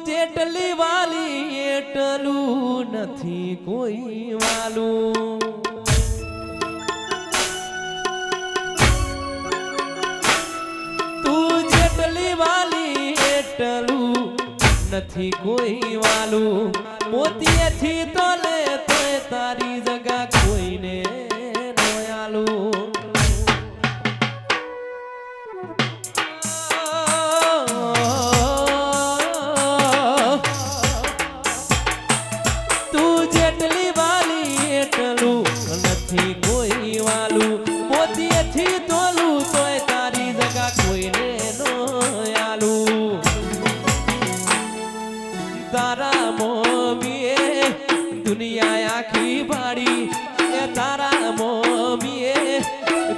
જેટલી વાલી એટલું નથી કોઈ વાલું. તું જેટલી વાલી એટલું નથી કોઈ વાલું. મોતીએથી તો લે તોય તારી જગા કોઈને નો આલું. તારા મોમીએ દુનિયા આખી ભાડી, એ તારા મોમીએ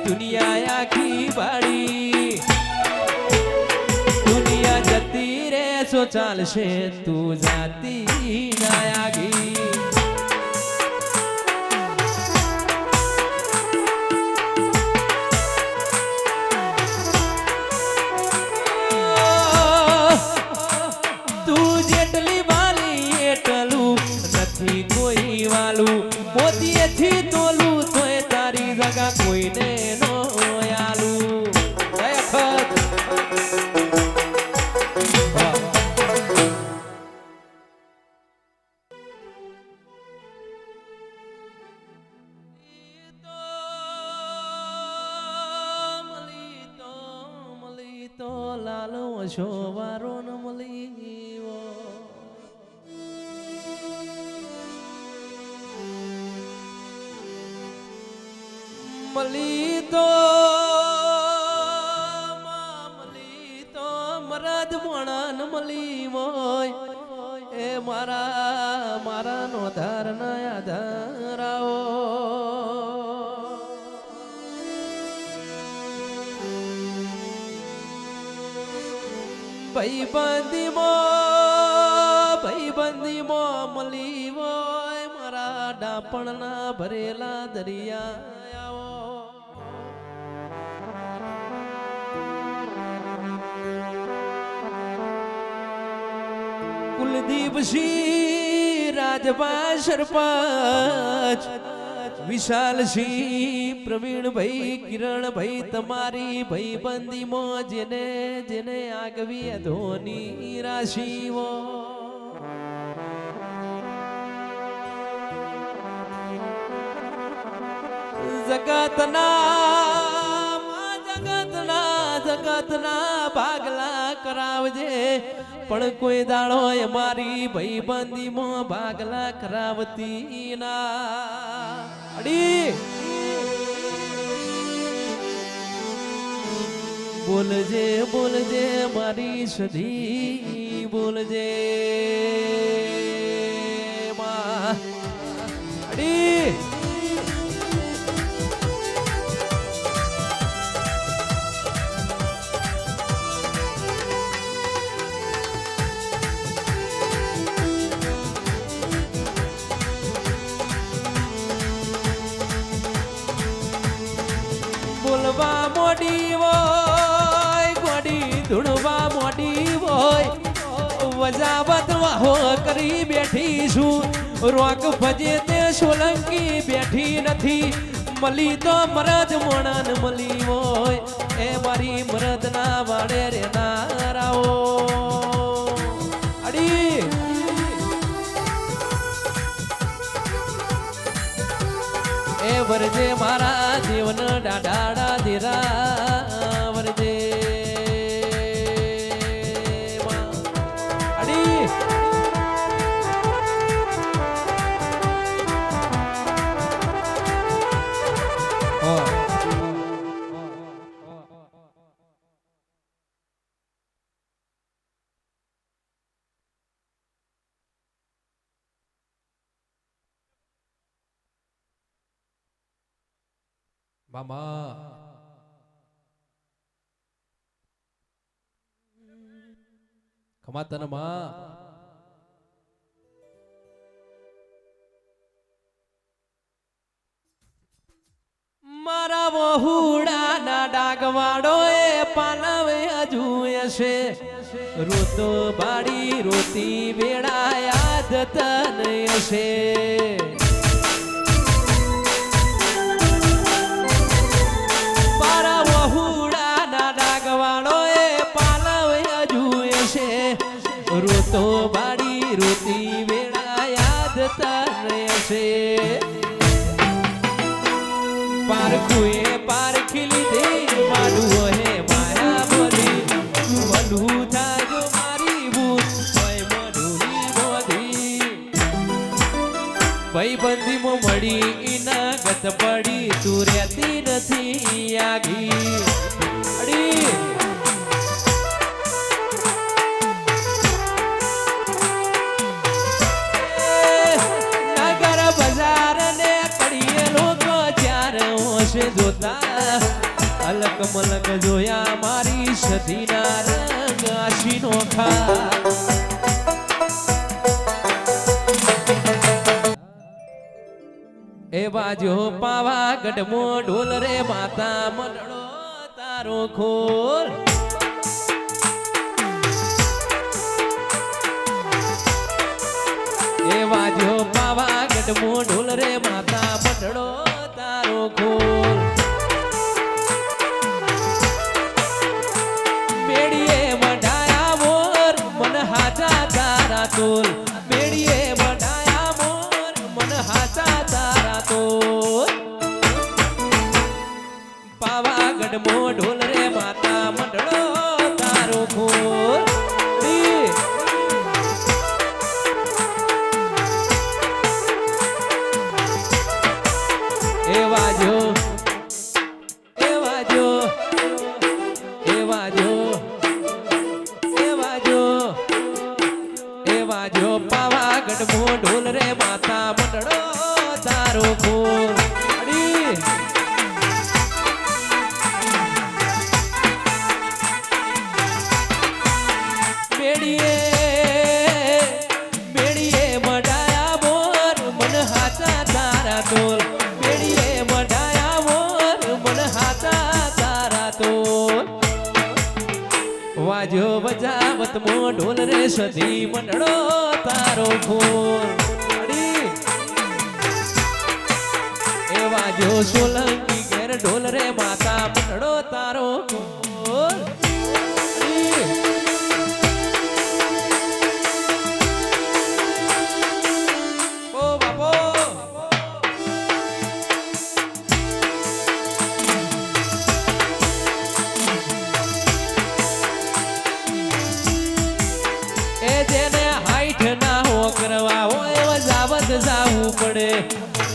દુનિયા આખી ભાડી. દુનિયા જતી રે સો ચાલશે તું જાતી ના આગી. મોતીએથી તોલું તોય તારી જગા કોઈને નો આલું. મળી તો લાલો શોવારો ન મળી મળી તો મરદ મોણન મળી હોય. એ મારા નો ધાર ના આધારાઓ. ભાઈબંધીમાં મળી હોય મારા ડાપણ ના ભરેલા દરિયા. કુલદીપસિંહ રાજભા સરપંચ, વિશાલસિંહ પ્રવીણભાઈ કિરણભાઈ, તમારી ભાઈબંધીમાં જેને જેને આગવી ધોની રાશિઓ. જગતના ભાગલા કરાવજે, પણ કોઈ દાડો મારી ભાઈબંધીમાં ભાગલા કરાવતી ના. બોલજે બોલજે મારી સધી બોલજે માં. બોલવા મોડી હોય ગોડી ધૂણવા મોડી હોય, વજાવત વાહો કરી બેઠી છું. રોક ભજે તે સોલંકી બેઠી નથી. મળી તો મરદ મોણન મળી હોય, એ મારી મરદ ના વાડે રે નારાઓ. એ વરજે મારા જીવન ડાડા ધીરા વરજે. મામા ખમા તને માં. મારા વહુડા ના ડાગવાડો એ પાલવે હજુ હશે. રોતો બાળી રોતી વેળા યાદ તને હશે પારા વહુડાના ડાગવાળો એ પાલવ હજુ હશે રોતો બાળી રોતી વેળા યાદ તને હશે પારખુએ પારખી લીધી માડું હે માયા બોલી મનહુ થાજો મારી બૂત હોય મઢુની બોધી ભાઈબંધીમાં મળી ઈના ગત પડી તું રહેતી નથી આગી અડી નગર બજાર ને કડીએ લોકો જ્યારે હોશે જોતા અલક મલક જોયા મારી સદીના રંગ આશીનો ખા એ બાજો પાવાગઢમો ઢોલ રે માતા મંડળો તારો ખોલ એ બાજો પાવાગઢમો ઢોલ રે માતા મંડળો તારો ખોલ મેડીએ મઢાયા મોર મન હાચા તારા તોલ મેડીએ મઢાયા મોર મન હાચા તારા તોલ પાવાગઢમો ઢોલ રે માતા મંડળો તારો ખોલ એ વાજો એ વાજો એ વાજો એ વાજો એ વાજો પાવાગઢમો ઢોલ રે માતા મંડળો તારો ખોલ અડી મેડીએ મેડીએ મઢાયા મોર મન હાચા તારા તોલ મેડીએ મઢાયા મોર મન હાચા તારા તોલ વાજો બજાવત મો ઢોલ રે સધી મંડળો તારો ખોલ અડી એ વાજો સોલંકી ઘેર ઢોલ રે માતા મંડળો તારો ખોલ ઓ બાપો એ જેને હાઈઠ ના હો કરવા હોય વજાવત જાવું પડે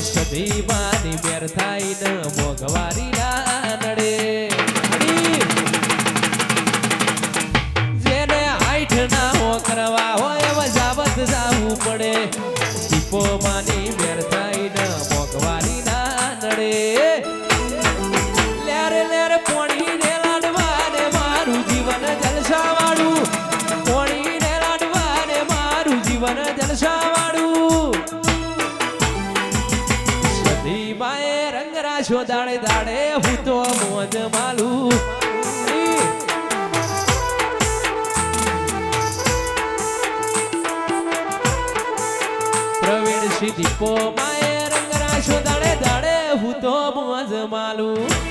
સધી માની મેર થાય ન મોઘવારી ના નડે જેને હાઈઠ ના હો કરવા હોય વજાવત જાવું પડે દીપો માની મેર થાય ન મોઘવારી ના નડે લેર લેર પોણી ને લાડવા ને મારું જીવન જલસા વાળું પોણી ને લાડવા ને મારું જીવન જલસા વાળું સધી માએ રંગ રાશો દાડે દાડે હું તો મોજ માલું પ્રવીણ દીપો માએ રંગ રાશો દાડે દાડે હું તો મોજ માલું